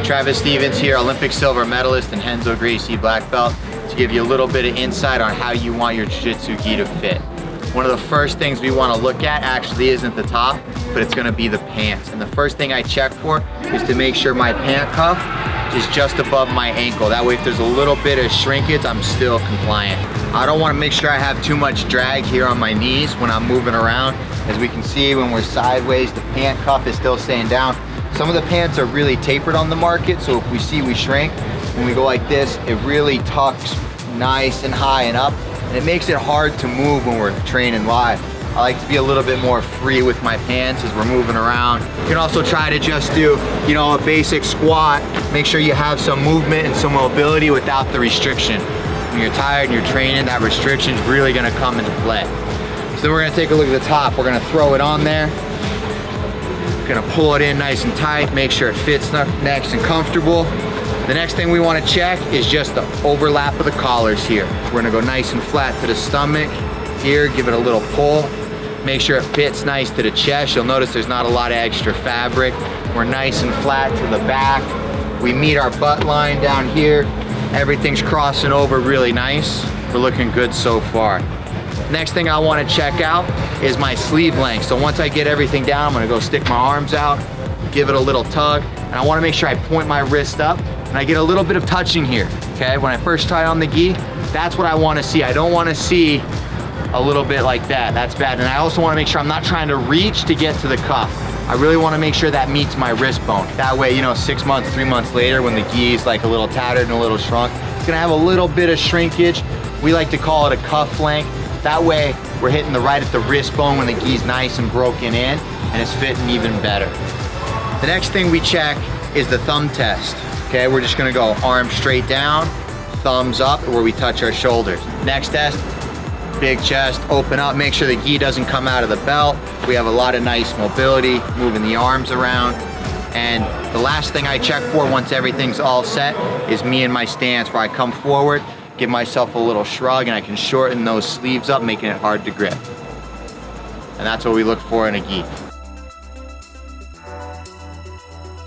Travis Stevens here, Olympic silver medalist and Renzo Gracie black belt, to give you a little bit of insight on how you want your jiu-jitsu gi to fit. One of the first things we want to look at actually isn't the top, but it's going to be the pants. And the first thing I check for is to make sure my pant cuff is just above my ankle. That way if there's a little bit of shrinkage, I'm still compliant. I don't want to make sure I have too much drag here on my knees when I'm moving around. As we can see, when we're sideways, the pant cuff is still staying down. Some of the pants are really tapered on the market, so if we see we shrink, when we go like this, it really tucks nice and high and up, and it makes it hard to move when we're training live. I like to be a little bit more free with my pants as we're moving around. You can also try to just do, you know, a basic squat. Make sure you have some movement and some mobility without the restriction. When you're tired and you're training, that restriction's really gonna come into play. So then we're gonna take a look at the top. We're gonna throw it on there. We're gonna pull it in nice and tight, make sure it fits next and comfortable. The next thing we wanna check is just the overlap of the collars here. We're gonna go nice and flat to the stomach here, give it a little pull. Make sure it fits nice to the chest. You'll notice there's not a lot of extra fabric. We're nice and flat to the back. We meet our butt line down here. Everything's crossing over really nice. We're looking good so far. Next thing I want to check out is my sleeve length. So once I get everything down, I'm gonna go stick my arms out, give it a little tug, and I want to make sure I point my wrist up and I get a little bit of touching here, okay? When I first try on the gi, that's what I want to see. I don't want to see a little bit like that. That's bad. And I also want to make sure I'm not trying to reach to get to the cuff. I really want to make sure that meets my wrist bone. That way, you know, 6 months, 3 months later, when the gi is like a little tattered and a little shrunk, it's gonna have a little bit of shrinkage. We like to call it a cuff length. That way, we're hitting right at the wrist bone when the gi's nice and broken in, and it's fitting even better. The next thing we check is the thumb test. Okay, we're just gonna go arms straight down, thumbs up where we touch our shoulders. Next test, big chest, open up, make sure the gi doesn't come out of the belt. We have a lot of nice mobility, moving the arms around. And the last thing I check for once everything's all set is me and my stance, where I come forward, give myself a little shrug, and I can shorten those sleeves up, making it hard to grip. And that's what we look for in a gi.